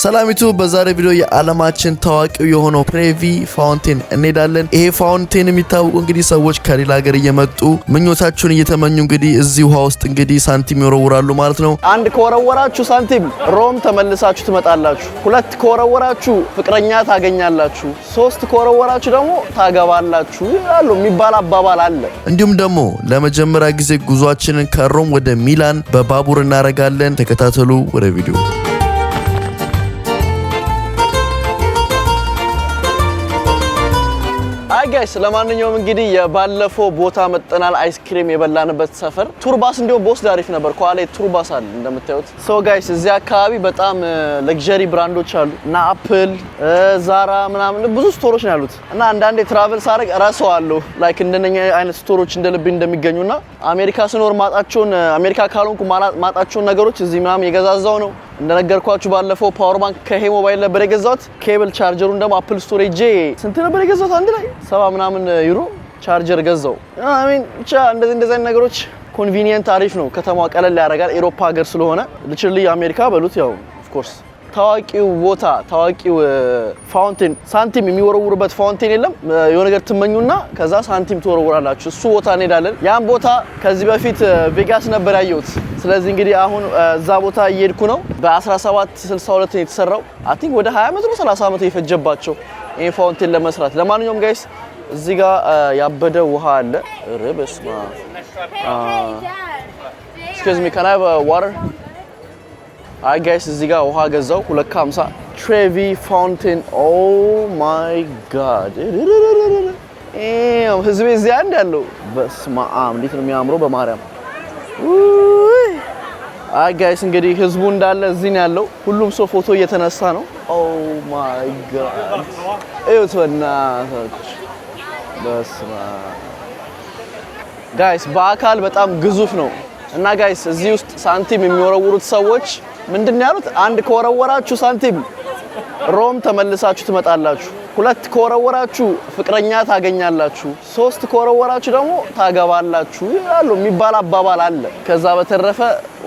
ሰላሚቱ በዛሬ ቪዲዮ የዓለማችን ታዋቂው የሆነው ትሬቪ ፋውንቴን እንሄዳለን። ይሄ ፋውንቴን የሚታወቁ እንግዲህ ሰዎች ከሌላ ሀገር እየመጡ ምኞታቸውን እየተመኙ እንግዲህ እዚህ ውሃ ውስጥ እንግዲህ ሳንቲም ይወረውራሉ ማለት ነው። አንድ ከወረወራችሁ ሳንቲም ሮም ተመልሳችሁ ትመጣላችሁ። ሁለት ከወረወራችሁ ፍቅረኛ ታገኛላችሁ። ሶስት ከወረወራችሁ ደግሞ ታገባላችሁ ያሉ የሚባል አባባል አለ። እንዲሁም ደግሞ ለመጀመሪያ ጊዜ ጉዟችንን ከሮም ወደ ሚላን በባቡር እናደርጋለን። ተከታተሉ ወደ ቪዲዮ። ጋይስ ለማንኛውም እንግዲህ የባለፈው ቦታ መጠናል አይስክሪም የበላንበት ሰፈር ቱርባስ እንዲሁም ቦስ ዳሪፍ ነበር። ኳሌ ቱርባስ አለ እንደምታዩት። ሶ ጋይስ እዚህ አካባቢ በጣም ለግዠሪ ብራንዶች አሉ እና አፕል፣ ዛራ ምናምን ብዙ ስቶሮች ነው ያሉት እና አንዳንዴ ትራቨል ሳደርግ እረሳዋለሁ ላይክ እንደነኛ አይነት ስቶሮች እንደልብ እንደሚገኙና አሜሪካ ስኖር ማጣቸውን አሜሪካ ካልሆንኩ ማጣቸውን ነገሮች እዚህ ምናምን የገዛዛው ነው። እንደነገርኳችሁ ባለፈው ፓወር ባንክ ከሄ ሞባይል ነበር የገዛሁት። ኬብል ቻርጀሩን ደግሞ አፕል ስቶር ሄጄ ስንት ነበር የገዛሁት? አንድ ላይ 70 ምናምን ዩሮ ቻርጀር ገዛው። አሜን ብቻ እንደዚህ አይነት ነገሮች ኮንቪኒየንት አሪፍ ነው። ከተማዋ ቀለል ያደርጋል። ኤሮፓ ሀገር ስለሆነ ልችልኝ አሜሪካ በሉት ያው ኦፍ ኮርስ ታዋቂው ቦታ ታዋቂው ፋውንቴን ሳንቲም የሚወረውሩበት ፋውንቴን የለም። የሆነ ነገር ትመኙና ከዛ ሳንቲም ትወረውራላችሁ። እሱ ቦታ እንሄዳለን። ያን ቦታ ከዚህ በፊት ቬጋስ ነበር ያየሁት። ስለዚህ እንግዲህ አሁን እዛ ቦታ እየሄድኩ ነው። በ1762 ነው የተሰራው። አይ ቲንክ ወደ 20 ዓመት ነው 30 ዓመት የፈጀባቸው ይሄን ፋውንቴን ለመስራት። ለማንኛውም ጋይስ እዚህ ጋር ያበደ ውሃ አለ። ረበስማ Excuse me, can I have water? አይ ጋይስ እዚህ ጋር ውሃ ገዛው 250 ትሬቪ ፋውንቴን። ኦ ማይ ጋድ ህዝቤ እዚህ አንድ ያለው በስመ አብ እንዴት ነው የሚያምረው በማርያም። አይ ጋይስ እንግዲህ ህዝቡ እንዳለ እዚህ ነው ያለው። ሁሉም ሰው ፎቶ እየተነሳ ነው። ኦ ማይ ጋድ እዩት በእናታችሁ በስመ አብ ጋይስ በአካል በጣም ግዙፍ ነው። እና ጋይስ እዚህ ውስጥ ሳንቲም የሚወረውሩት ሰዎች ምንድነው ያሉት? አንድ ከወረወራችሁ ሳንቲም ሮም ተመልሳችሁ ትመጣላችሁ። ሁለት ከወረወራችሁ ፍቅረኛ ታገኛላችሁ። ሶስት ከወረወራችሁ ደግሞ ታገባላችሁ ያሉ የሚባል አባባል አለ። ከዛ በተረፈ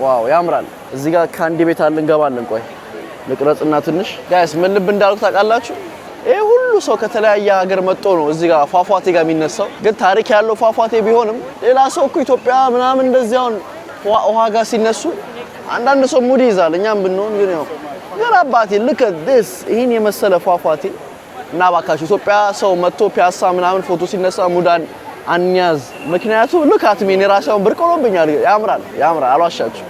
ዋው ያምራል። እዚህ ጋር ካንዲ ቤት አለ እንገባለን። ቆይ ልቅረጽና ትንሽ ጋይስ ምን ልብ እንዳልኩ ታውቃላችሁ? ይሄ ሁሉ ሰው ከተለያየ ሀገር መጥቶ ነው እዚህ ጋር ፏፏቴ ጋር የሚነሳው። ግን ታሪክ ያለው ፏፏቴ ቢሆንም ሌላ ሰው እኮ ኢትዮጵያ ምናምን እንደዚያውን ውሃ ጋር ሲነሱ አንዳንድ ሰው ሙድ ይዛል። እኛም ብንሆን ግን ያው ግን አባቴ look at this ይሄን የመሰለ ፏፏቴ እና ባካችሁ ኢትዮጵያ ሰው መጥቶ ፒያሳ ምናምን ፎቶ ሲነሳ ሙዳን አንያዝ። ምክንያቱም look at me ራሳውን ብርቅ ሆኖብኛል። ያምራል አልዋሻችሁ።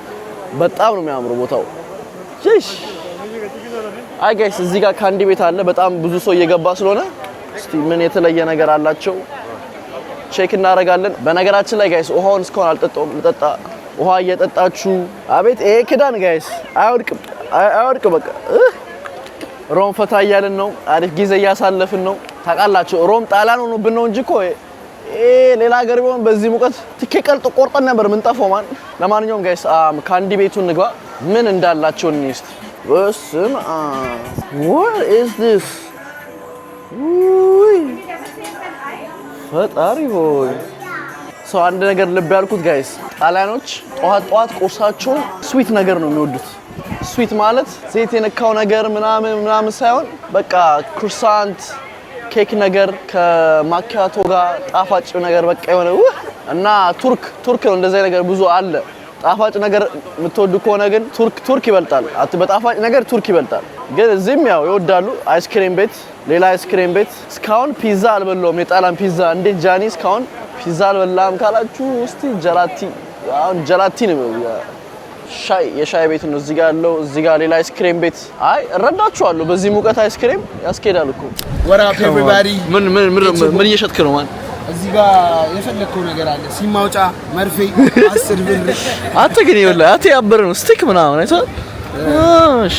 በጣም ነው የሚያምረው ቦታው። እሺ አይ ጋይስ እዚህ ጋር ካንዲ ቤት አለ። በጣም ብዙ ሰው እየገባ ስለሆነ እስቲ ምን የተለየ ነገር አላቸው ቼክ እናደርጋለን። በነገራችን ላይ ጋይስ ውሃውን እስካሁን አልጠጣውም። ልጠጣ ውሃ እየጠጣችሁ አቤት ይሄ ክዳን ጋይስ አይወድቅም። በቃ ሮም ፈታ እያልን ነው። አሪፍ ጊዜ እያሳለፍን ነው። ታውቃላችሁ ሮም ጣሊያን ሆኖብን ነው እንጂ እኮ ሌላ ሀገር ቢሆን በዚህ ሙቀት ትኬቀል ቆርጠን ነበር ምን ጠፋው ማን። ለማንኛውም ጋይስ ካንዲ ቤቱን እንግባ ምን እንዳላቸው እንይስት። በስመ አብ what is this ፈጣሪ ሆይ። ሰው አንድ ነገር ልብ ያልኩት ጋይስ ጣሊያኖች ጧት ቁርሳቸውን ስዊት ነገር ነው የሚወዱት። ስዊት ማለት ዘይት የነካው ነገር ምናምን ሳይሆን በቃ ክሩሳንት ኬክ ነገር ከማኪያቶ ጋር ጣፋጭ ነገር በቃ የሆነ እና ቱርክ ነው እንደዚህ ነገር ብዙ አለ። ጣፋጭ ነገር የምትወዱ ከሆነ ግን ቱርክ ይበልጣል። በጣፋጭ ነገር ቱርክ ይበልጣል። ግን እዚህም ያው ይወዳሉ። አይስክሪም ቤት ሌላ አይስክሪም ቤት እስካሁን ፒዛ አልበላሁም። የጣሊያን ፒዛ እንዴት ጃኒ እስካሁን ፒዛ አልበላም ካላችሁ እስቲ ጀላቲ ነው የሻይ ቤት ነው እዚህ ጋር ያለው። እዚህ ጋር ሌላ አይስክሪም ቤት አይ እረዳችኋለሁ። በዚህ ሙቀት አይስክሪም ያስኬዳል እኮ። What up everybody? ምን እየሸጥክ ነው ማን? እዚህ ጋር የፈለከው ነገር አለ። ሲማውጫ መርፌ 10 ብር። አንተ ግን ይኸውልህ አቴ ያበረ ነው ስቲክ ምናምን አይተህ እሺ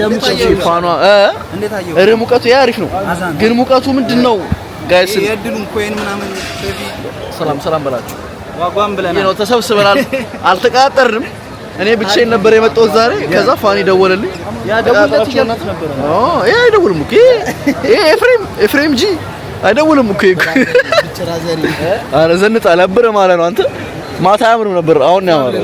ለሙቀቱ ፋኗ እንዴት አየው? ሙቀቱ አሪፍ ነው። ግን ሙቀቱ ምንድነው ጋይስ? የድሉን ኮይን ምናምን ሰላም በላችሁ ዋጓም ብለናል። ይሄ ነው ተሰብስበናል። አልተቃጠርንም። እኔ ብቻዬን ነበር የመጣሁት ዛሬ። ከዛ ፋኒ ደወለልኝ። ያ ደውለት ይያናት ነበር። ይሄ አይደውልም እኮ ይሄ ኤፍሬም ጂ አይደውልም እኮ ቸራዘሪ አረ ዘንጣ ነበር ማለት ነው። አንተ ማታ ያምርም ነበር አሁን ያማረ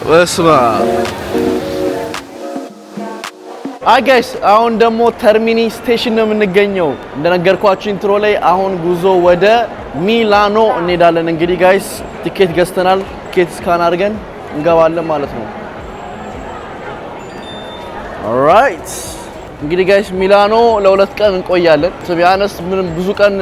በስመ አብ። አይ ጋይስ አሁን ደግሞ ተርሚኒ ስቴሽን ነው የምንገኘው። እንደነገርኳችሁ ኢንትሮ ላይ አሁን ጉዞ ወደ ሚላኖ እንሄዳለን። እንግዲህ ጋይስ ቲኬት ገዝተናል። ቲኬት ስካን አድርገን እንገባለን ማለት ነው። ኦልራይት እንግዲህ ጋይስ ሚላኖ ለሁለት ቀን እንቆያለን። ቢያንስ ምንም ብዙ ቀን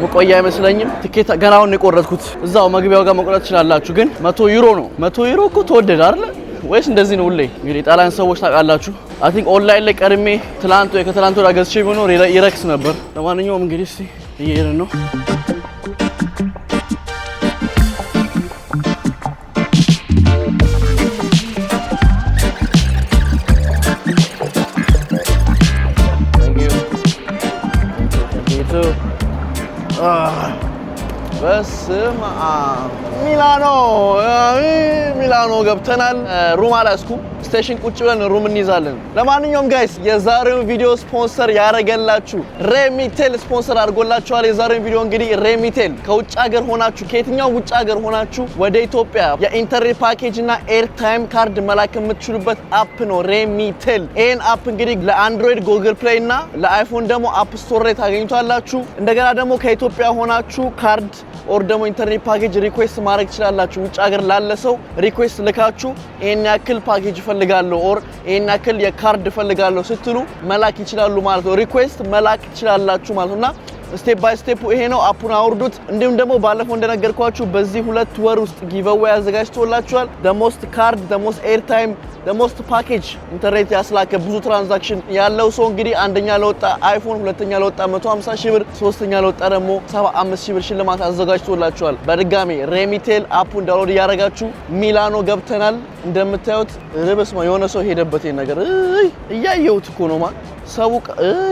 መቆያ አይመስለኝም። ቲኬት ገና አሁን የቆረጥኩት እዛው መግቢያው ጋር መቆረጥ ትችላላችሁ፣ ግን 100 ዩሮ ነው። 100 ዩሮ እኮ ተወደደ አይደል? ወይስ እንደዚህ ነው ሁሌ? እንግዲህ ጣሊያን ሰዎች ታውቃላችሁ። አይ ቲንክ ኦንላይን ላይ ቀድሜ ትላንት ወይ ከትላንት ወዲያ ገዝቼ ቢሆን ይረክስ ነበር። ለማንኛውም እንግዲህ እስቲ እየሄድን ነው። በስመ አብ ሚላኖ ገብተናል። ሩም አላስኩም። ስቴሽን ቁጭ ብለን ሩም እንይዛለን። ለማንኛውም ጋይስ የዛሬውን ቪዲዮ ስፖንሰር ያደረገላችሁ ሬሚቴል ስፖንሰር አድርጎላችኋል። የዛሬውን ቪዲዮ እንግዲህ ሬሚቴል ከውጭ ሀገር ሆናችሁ ከየትኛው ውጭ ሀገር ሆናችሁ ወደ ኢትዮጵያ የኢንተርኔት ፓኬጅ እና ኤርታይም ካርድ መላክ የምትችሉበት አፕ ነው ሬሚቴል። ይህን አፕ እንግዲህ ለአንድሮይድ ጉግል ፕሌይ እና ለአይፎን ደግሞ አፕ ስቶር ላይ ታገኙታላችሁ። እንደገና ደግሞ ከኢትዮጵያ ሆናችሁ ካርድ ኦር ደግሞ ኢንተርኔት ፓኬጅ ሪኩዌስት ማድረግ ትችላላችሁ። ውጭ ሀገር ላለ ሰው ሪኩዌስት ልካችሁ ይሄን ያክል ፓኬጅ ፈልጋለሁ ኦር ይሄን ያክል የካርድ ፈልጋለሁ ስትሉ መላክ ይችላሉ ማለት ነው። ሪኩዌስት መላክ ትችላላችሁ ማለት ነውና ስቴፕ ባይ ስቴፕ ይሄ ነው። አፑን አውርዱት። እንዲሁም ደግሞ ባለፈው እንደነገርኳችሁ በዚህ 2 ወር ውስጥ ጊቭአዌይ አዘጋጅቶላችኋል። the most card, the most airtime, the most package ኢንተርኔት ያስላከ ብዙ ትራንዛክሽን ያለው ሰው እንግዲህ አንደኛ ለወጣ አይፎን፣ ሁለተኛ ለወጣ 150 ሺህ ብር፣ ሶስተኛ ለወጣ ደግሞ 75 ሺህ ብር ሽልማት አዘጋጅቶላችኋል። በድጋሚ ሬሚቴል አፑን ዳውንሎድ ያደረጋችሁ ሚላኖ ገብተናል። እንደምታዩት ርብስማ የሆነ ሰው ሄደበት ይሄን ነገር እያየሁት እኮ ነው ማለት ሰው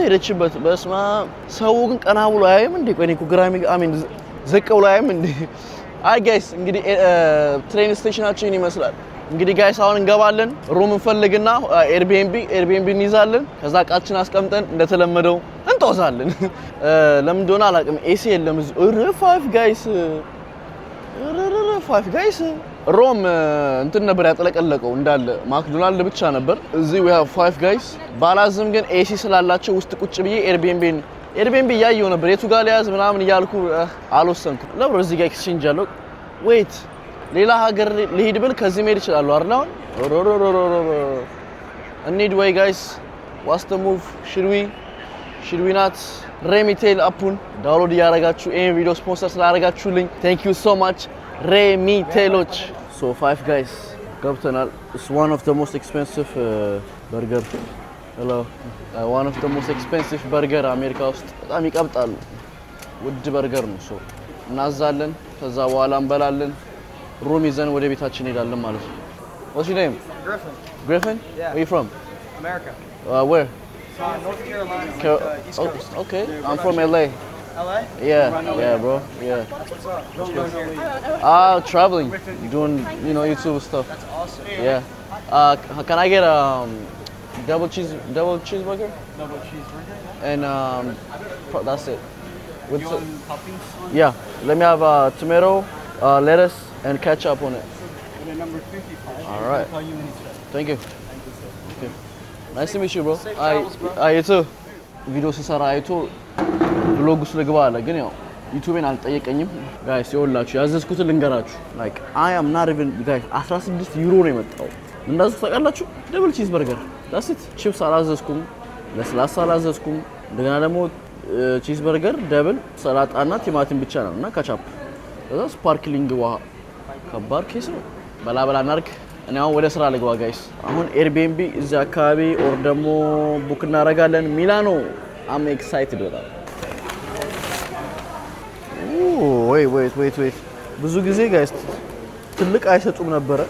ሄደችበት። በስማ ሰው ግን ቀና ብሎ አያይም እንዴ? ቆይ እኮ ግራሚ አሜን ዝቅ ብሎ አያይም እንዴ? አይ ጋይስ እንግዲህ ትሬን ስቴሽናችን ይመስላል። እንግዲህ ጋይስ አሁን እንገባለን። ሩም እንፈልግና ኤርቢኤንቢ እንይዛለን። ከዛ እቃችን አስቀምጠን እንደተለመደው እንጦዛለን። ለምን እንደሆነ አላውቅም። ኤሲ የለም እዚህ። ፋይቭ ጋይስ ሮም እንትን ነበር ያጠለቀለቀው እንዳለ ማክዶናልድ ብቻ ነበር። እዚህ we have 5 guys ባላዝም ግን ኤሲ ስላላቸው ውስጥ ቁጭ ብዬ ኤርቢኤንቢ እያየሁ ነበር። የቱ ጋር ሊያዝ ምናምን እያልኩ አልወሰንኩም። ለብሮ እዚህ ጋር ኤክስቼንጅ አለው። ዌት ሌላ ሀገር ልሂድ ብል ከዚህ መሄድ ይችላል አይደል? አሁን እንሂድ ወይ ጋይስ? ዋትስ ዘ ሙቭ? should we not? ሬሚቴል አፑን ዳውንሎድ ያደረጋችሁ ይሄን ቪዲዮ ስፖንሰር ስላደረጋችሁልኝ thank you so much ሬሚቴሎች። so 5 guys ገብተናል። it's one of the most expensive burger. hello one of the most expensive burger አሜሪካ ውስጥ በጣም ይቀብጣሉ። ውድ በርገር ነው። so እናዛለን፣ ከዛ በኋላ እንበላለን፣ ሩም ይዘን ወደ ቤታችን እንሄዳለን ማለት ነው። what's your name? Griffin? Yeah. Where you from? America. Where? North Carolina. East Coast. Okay, I'm from LA. LA? Yeah, bro. Yeah. That's what's up. What you doing here? Traveling, doing YouTube stuff. That's awesome. Yeah. Can I get a double cheeseburger? Double cheeseburger? And that's it. You want toppings on it? Yeah. Let me have tomato, lettuce, and ketchup on it. And then number 55. All right. I'll call you when it's ready. Thank you. Okay. Nice to meet you, bro. Safe travels, bro. You too. ቪዲዮ ስሰራ አይቶ ብሎግ ውስጥ ልግባ አለ፣ ግን ያው ዩቲዩብን አልጠየቀኝም። ጋይስ ይኸውላችሁ ያዘዝኩትን ልንገራችሁ። ላይክ አይ አም ናት ኢቭን ጋይስ 16 ዩሮ ነው የመጣው። እንዳዘዝኩ ታውቃላችሁ? ደብል ቺዝ በርገር ዳስ ኢት። ቺፕስ አላዘዝኩም፣ ለስላሳ አላዘዝኩም። እንደገና ደግሞ ቺዝ በርገር ደብል፣ ሰላጣና ቲማቲም ብቻ ነው እና ካቻፕ፣ ከዛ ስፓርክሊንግ ውሃ። ከባድ ኬስ ነው። በላበላ እናርግ። እኔ አሁን ወደ ስራ ልግባ ጋይስ። አሁን ኤርቢኤንቢ እዚህ አካባቢ ኦር ደግሞ ቡክ እናደርጋለን። ሚላኖ አም ኤክሳይትድ በጣም። ዌት ብዙ ጊዜ ጋይስ ትልቅ አይሰጡም ነበረ።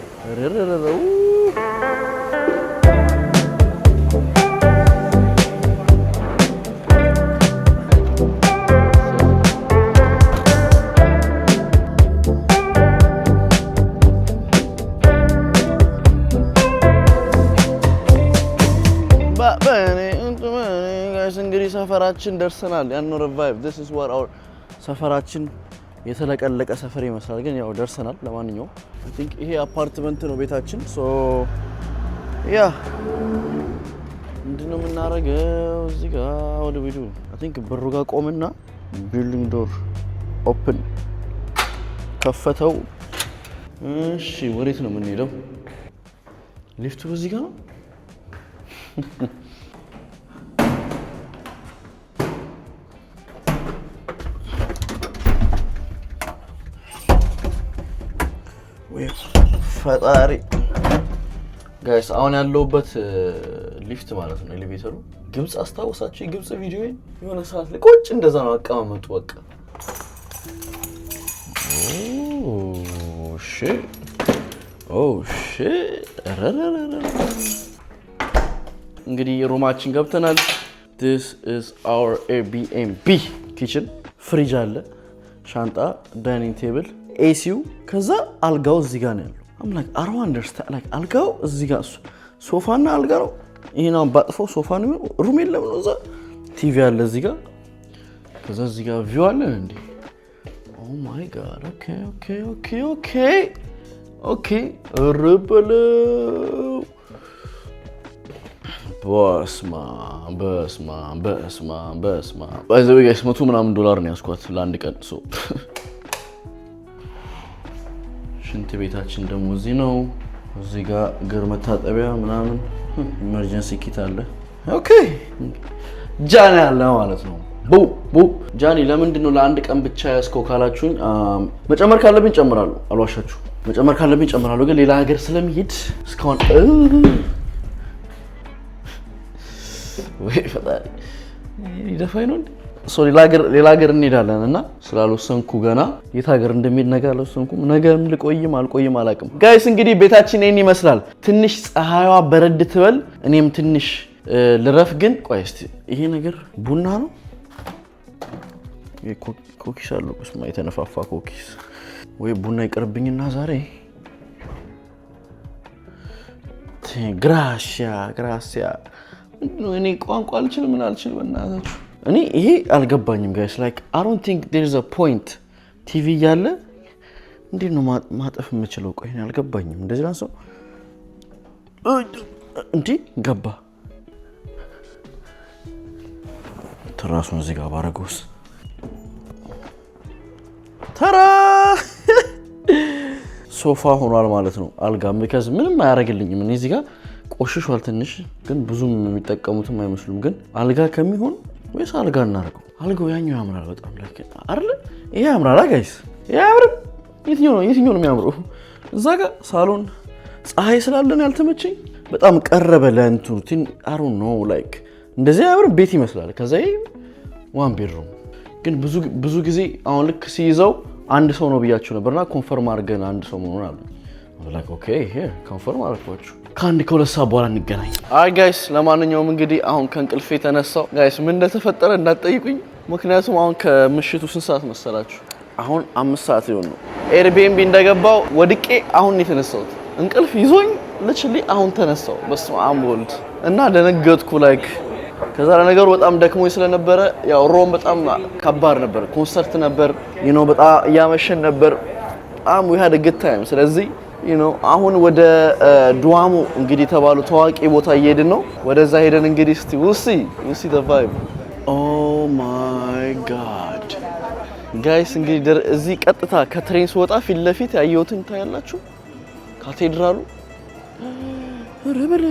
እንግዲህ ሰፈራችን ደርሰናል። ያኖረ ቫይብ this is what our ሰፈራችን የተለቀለቀ ሰፈር ይመስላል ግን ያው ደርሰናል ለማንኛውም I think ይሄ አፓርትመንት ነው ቤታችን ሶ ያ ምንድነው የምናረገው እዚህ ጋር ወደ ቪዲዮ I think በሩ ጋር ቆምና ቢልዲንግ ዶር ኦፕን ከፈተው እሺ ወዴት ነው የምንሄደው ሊፍቱ በዚህ ጋር ነው ወይ ፈጣሪ ጋይስ አሁን ያለውበት ሊፍት ማለት ነው ኤሌቬተሩ ግብጽ አስታውሳችሁ የግብጽ ቪዲዮ የሆነ ሰዓት ላይ ቁጭ እንደዛ ነው አቀማመጡ በቃ ኦ ሺት እንግዲህ ሩማችን ገብተናል this is our Airbnb kitchen ፍሪጅ አለ ሻንጣ ዳይኒንግ ቴብል ኤሲው ከዛ አልጋው እዚህ ጋር ነው ያለው I'm like I don't understand like አልጋው እዚህ ጋር ሶፋና አልጋ ነው ይሄን ባጥፈው ሶፋ ነው ሩም የለም ነው እዛ ቲቪ አለ እዚህ ጋር ከዛ እዚህ ጋር ቪው አለ እንዴ Oh my god okay ረበለው በስማ ባይዘው ጋይስ $100 ነው ያስኳት ለአንድ ቀን ሶ ሽንት ቤታችን ደግሞ እዚህ ነው እዚህ ጋር እግር መታጠቢያ ምናምን ኢመርጀንሲ ኪት አለ ኦኬ ጃኒ አለ ማለት ነው ቡ ጃኒ ለምንድን ነው ለአንድ ቀን ብቻ ያስከው ካላችሁኝ መጨመር ካለብኝ ጨምራለሁ አልዋሻችሁ መጨመር ካለብኝ ጨምራለሁ ግን ሌላ ሀገር ስለሚሄድ እስካሁን ወይ ፈጣሪ ይደፋይ ነው ሶ ሌላ ሀገር እንሄዳለን እና ስላልወሰንኩ ገና የት ሀገር እንደሚሄድ ነገር አልወሰንኩም ነገም ልቆይም አልቆይም አላውቅም ጋይስ እንግዲህ ቤታችን ይሄን ይመስላል ትንሽ ፀሐይዋ በረድ ትበል እኔም ትንሽ ልረፍ ግን ቆይ እስቲ ይሄ ነገር ቡና ነው ኮኪስ አለው በስማ የተነፋፋ ኮኪስ ወይ ቡና ይቀርብኝና ዛሬ ግራሲያ እኔ ቋንቋ አልችልም ምን አልችልም እናታችሁ እኔ ይሄ አልገባኝም ጋይስ ላይክ I don't think there is a point ቲቪ ያለ እንዴት ነው ማጠፍ የምችለው ቆይ እኔ አልገባኝም እንደዚህ ላንሰው እንዴ ገባ ትራሱን እዚህ ጋር ባረገውስ ተራ ሶፋ ሆኗል ማለት ነው አልጋም because ምንም አያረግልኝም እኔ እዚህ ጋር ቆሽሿል ትንሽ ግን ብዙም የሚጠቀሙትም አይመስሉም ግን አልጋ ከሚሆን ወይስ አልጋ እናርገው አልጋው ያኛው ያምራል በጣም like አይደል ይሄ ያምራል ጋይስ ያምራል የትኛው ነው የሚያምረው እዛ ጋር ሳሎን ፀሐይ ስላለን ያልተመቸኝ በጣም ቀረበ ለእንቱ I don't know like እንደዚህ ያምር ቤት ይመስላል ከዛ ይሄ ዋን ቤድሩም ግን ብዙ ጊዜ አሁን ልክ ሲይዘው አንድ ሰው ነው ብያችሁ ነበርና ኮንፈርም አድርገን አንድ ሰው መሆኑን አሉ like okay here ኮንፈርም አድርጓችሁ ካንዲ ኮለሳ በኋላ እንገናኝ አይ ጋይስ ለማንኛውም እንግዲህ አሁን ከእንቅልፌ ተነሳው ጋይስ ምን እንደተፈጠረ እንዳትጠይቁኝ ምክንያቱም አሁን ከምሽቱ 2 ሰዓት መሰላችሁ አሁን 5 ሰዓት ይሆን ነው ኤርቢኤንቢ እንደገባው ወድቄ አሁን የተነሳሁት እንቅልፍ ይዞኝ ለችሊ አሁን ተነሳው በስመ አብ ወልድ እና ደነገጥኩ like ከዛ ለነገሩ በጣም ደክሞኝ ስለነበረ ያው ሮም በጣም ከባድ ነበር ኮንሰርት ነበር በጣም ያመሸን ነበር we had a good time ስለዚህ አሁን ወደ ዱዋሞ እንግዲህ ተባሉ ታዋቂ ቦታ እየሄድን ነው ወደዛ ሄደን እንግዲህ እስቲ we'll see the vibe oh my god ጋይስ እንግዲህ እዚህ ቀጥታ ከትሬን ስወጣ ፊት ለፊት ያየሁትን ታያላችሁ ካቴድራሉ ረበለ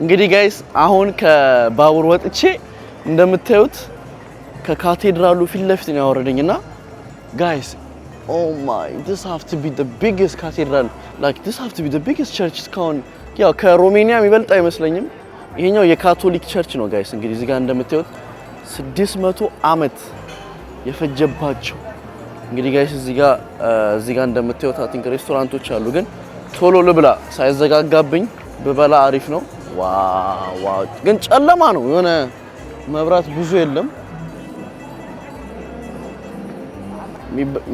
እንግዲህ ጋይስ አሁን ከባቡር ወጥቼ እንደምታዩት ከካቴድራሉ ፊት ለፊት ነው ያወረደኝና ጋይስ oh my this have to be the biggest cathedral like this have to be the biggest church እስካሁን ያው ከሮሜኒያ የሚበልጥ አይመስለኝም ይሄኛው የካቶሊክ ቸርች ነው ጋይስ እንግዲህ እዚህ ጋር እንደምታዩት 600 አመት የፈጀባቸው እንግዲህ ጋይስ እዚህ ጋር እንደምታዩት አቲንክ ሬስቶራንቶች አሉ ግን ቶሎ ልብላ ሳይዘጋጋብኝ በበላ አሪፍ ነው ዋው ግን ጨለማ ነው የሆነ መብራት ብዙ የለም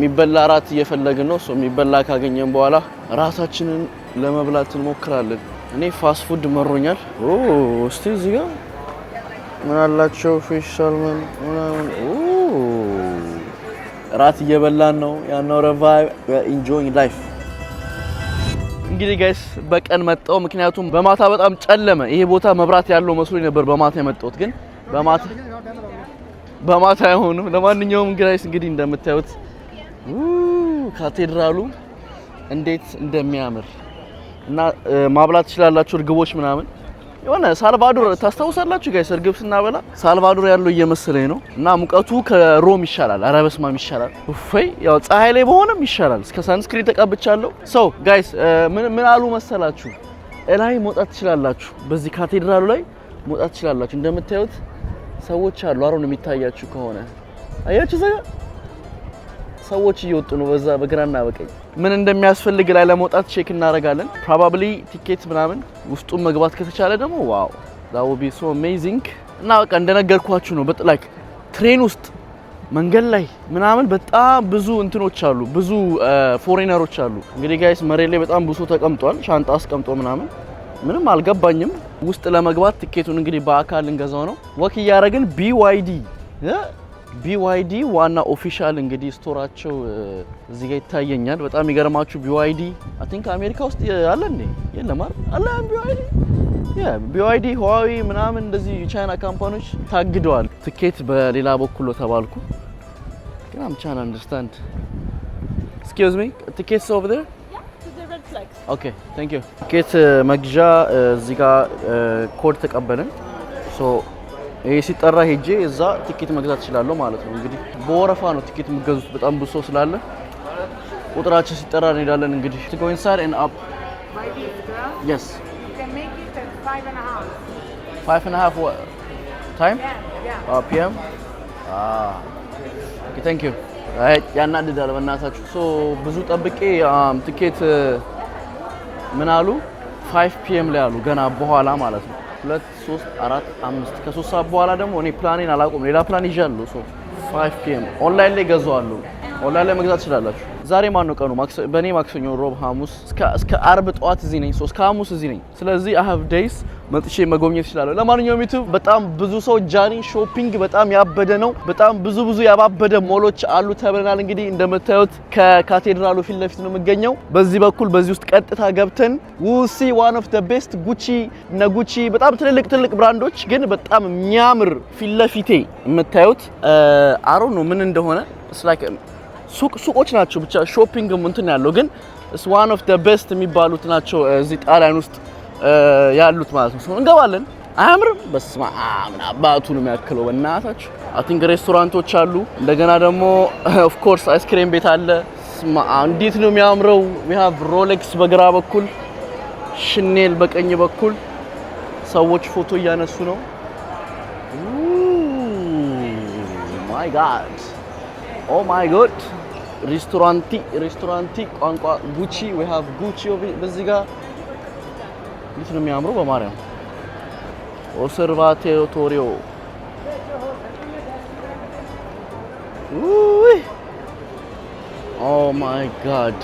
ሚበላ ራት እየፈለግን ነው ሶ ሚበላ ካገኘን በኋላ ራሳችንን ለመብላት እንሞክራለን እኔ ፋስት ፉድ መሮኛል እስቲ እዚህ ጋር ምን አላቸው ፊሽ ሳልመን ራት እየበላን ነው ያናው ቫይብ ኢንጆይንግ ላይፍ። እንግዲህ ጋይስ በቀን መጣው ምክንያቱም በማታ በጣም ጨለመ። ይሄ ቦታ መብራት ያለው መስሎኝ ነበር በማታ የመጣሁት ግን በማታ አይሆንም። ለማንኛውም ጋይስ እንግዲህ እንደምታዩት ካቴድራሉ እንዴት እንደሚያምር እና ማብላት ትችላላችሁ እርግቦች ምናምን የሆነ ሳልቫዶር ታስታውሳላችሁ ጋይስ እርግብ ስናበላ ሳልቫዶር ያለው እየመሰለኝ ነው እና ሙቀቱ ከሮም ይሻላል። ኧረ በስመ አብ ይሻላል። ኡፈይ ያው ፀሐይ ላይ በሆነም ይሻላል። እስከ ሳንስክሪን ተቀብቻለሁ። ሶ ጋይስ ምን አሉ መሰላችሁ እላይ መውጣት ትችላላችሁ። በዚህ ካቴድራሉ ላይ መውጣት ትችላላችሁ። እንደምታዩት ሰዎች አሉ። አሁን የሚታያችሁ ከሆነ አያችሁ ዘጋ ሰዎች እየወጡ ነው በዛ በግራና በቀኝ። ምን እንደሚያስፈልግ ላይ ለመውጣት ቼክ እናደርጋለን። ፕሮባብሊ ቲኬት ምናምን ውስጡ መግባት ከተቻለ ደግሞ ዋው that would be so amazing። እና በቃ እንደነገርኳችሁ ነው ላይክ ትሬን ውስጥ መንገድ ላይ ምናምን በጣም ብዙ እንትኖች አሉ፣ ብዙ ፎሬነሮች አሉ። እንግዲህ ጋይስ መሬት ላይ በጣም ብዙ ተቀምጧል፣ ሻንጣ አስቀምጦ ምንም አልገባኝም። ውስጥ ለመግባት ቲኬቱን እንግዲህ በአካል እንገዛው ነው። ወክ እያደረግን BYD ዋና ኦፊሻል እንግዲህ ስቶራቸው እዚህ ጋር ይታየኛል። በጣም ይገርማችሁ BYD አይ ቲንክ አሜሪካ ውስጥ አለ እንዴ? የለም አለ BYD Huawei ምናምን እንደዚህ ቻይና ካምፓኒዎች ታግደዋል። ትኬት በሌላ በኩል ተባልኩ ግን I'm trying to understand. Excuse me, tickets over there? Okay, thank you. ትኬት መግዣ እዚህ ጋር ኮድ ተቀበልን። ሶ ይሄ ሲጠራ ሄጄ እዛ ቲኬት መግዛት እችላለሁ ማለት ነው። እንግዲህ በወረፋ ነው ቲኬት የሚገዙት በጣም ብዙ ሰው ስላለ ቁጥራችን ሲጠራ እንሄዳለን። እንግዲህ to go inside and up. Yes. You can make it at 5:30. 5:30 time? Yeah. PM? Okay, thank you. ያናድዳል በእናታችሁ። ሶ ብዙ ጠብቄ ቲኬት ምን አሉ 5 PM ላይ አሉ ገና በኋላ ማለት ነው። 2 3 4 5 ከ3 ሰዓት በኋላ ደግሞ እኔ ፕላኔን አላቆም ሌላ ፕላን ይዣለሁ። ሶ 5 PM ኦንላይን ላይ ገዛዋለሁ። ኦንላይን ላይ መግዛት ትችላላችሁ። ዛሬ ማን ነው ቀኑ? በኔ ማክሰኞ፣ ሮብ፣ ሐሙስ እስከ አርብ ጠዋት እዚህ ነኝ። እስከ ሐሙስ እዚህ ነኝ። ስለዚህ I have days መጥቼ መጎብኘት እችላለሁ። ለማንኛውም ዩቲዩብ በጣም ብዙ ሰው ጃኒ ሾፒንግ በጣም ያበደ ነው። በጣም ብዙ ያባበደ ሞሎች አሉ ተብለናል። እንግዲህ እንደምታዩት ከካቴድራሉ ፊት ለፊት ነው የምገኘው። በዚህ በኩል በዚህ ውስጥ ቀጥታ ገብተን we'll see one of the best ጉቺ በጣም ትልልቅ ብራንዶች ግን በጣም የሚያምር ፊት ለፊቴ የምታዩት አሮ ነው ምን እንደሆነ it's like ሱቆች ናቸው ብቻ ሾፒንግ እንትን ያለው ግን it's one of the best የሚባሉት ናቸው እዚህ ጣሊያን ውስጥ ያሉት ማለት ነው። እንገባለን። አያምርም? በስመ አብ አባቱ ነው የሚያክለው በእናታችሁ። አይ ቲንክ ሬስቶራንቶች አሉ። እንደገና ደግሞ ኦፍ ኮርስ አይስክሪም ቤት አለ። እንዴት ነው የሚያምረው! we have Rolex በግራ በኩል Chanel በቀኝ በኩል ሰዎች ፎቶ እያነሱ ነው። ማይ ጋድ ኦ ማይ ጎድ ሬስቶራንቲ ቋንቋ ጉቺ we have ጉቺ በዚህ ጋር እንዴት ነው የሚያምረው በማርያም ኦሰርቫቶሪዮ ኦ ማይ ጋድ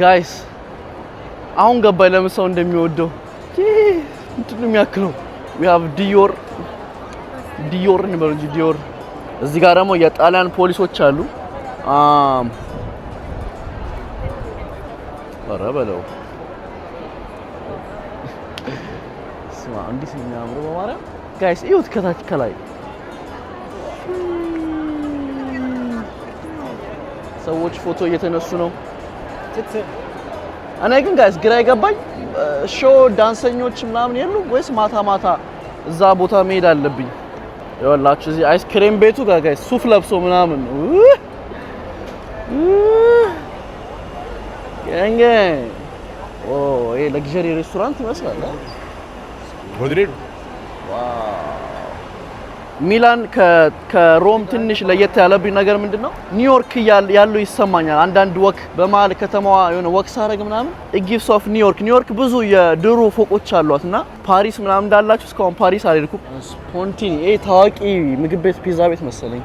ጋይስ አሁን ገባኝ ለምን ሰው እንደሚወደው እንትን ነው የሚያክለው we have ዲዮር ነው እንጂ ዲዮር እዚህ ጋር ደግሞ የጣሊያን ፖሊሶች አሉ ኧረ በለው ስማ እንዴት ነው የሚያምረው በማርያም ጋይስ እዩት ከታች ከላይ ሰዎች ፎቶ እየተነሱ ነው እኔ ግን ጋይስ ግራ ይገባኝ ሾው ዳንሰኞች ምናምን የሉ ወይስ ማታ እዛ ቦታ መሄድ አለብኝ ይኸውላችሁ እዚህ አይስክሪም ቤቱ ጋር ጋይስ ሱፍ ለብሶ ምናምን ገንገ ኦ ይሄ ለግዠሪ ሬስቶራንት ይመስላል ሞድሬዶ ሚላን ከሮም ትንሽ ለየት ያለብኝ ነገር ምንድነው ኒውዮርክ ያለው ይሰማኛል አንዳንድ ወክ በመሃል ከተማዋ የሆነ ወክ ሳረግ ምናምን ኢጊቭስ ኦፍ ኒውዮርክ ብዙ የድሮ ፎቆች አሏትና ፓሪስ ምናምን እንዳላችሁ እስካሁን ፓሪስ አልሄድኩም ስፖንቲኒ ይሄ ታዋቂ ምግብ ቤት ፒዛ ቤት መሰለኝ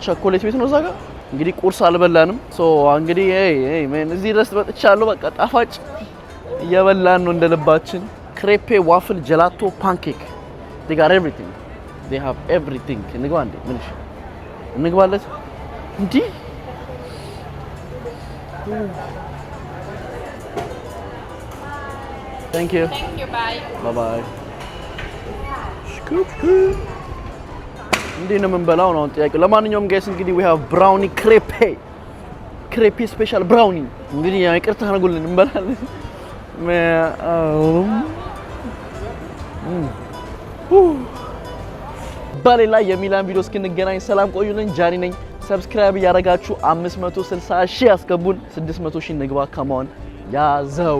ቸኮሌት ቤት ነው እዛ ጋር እንግዲህ ቁርስ አልበላንም ሶ እንግዲህ ሜን እዚህ ድረስ መጥቻለሁ በቃ ጣፋጭ እየበላን ነው እንደልባችን ክሬፔ ዋፍል ጀላቶ ፓንኬክ they got everything they have everything ንግባ እንዴ ምንሽ እንግባለት እንዴ Thank you. Thank you, bye. Bye bye. እንዴ ነው የምንበላው ነው ጥያቄው። ለማንኛውም ጋይስ እንግዲህ we have brownie crepe special brownie እንግዲህ ይቅርታ አድርጉልን እንበላለን። በሌላ የሚላን ቪዲዮ እስክንገናኝ ሰላም ቆዩልን። ጃኒ ነኝ። ሰብስክራይብ ያደረጋችሁ 560,000 አስገቡን። 600,000 ንግባ። ካም ኦን ያዘው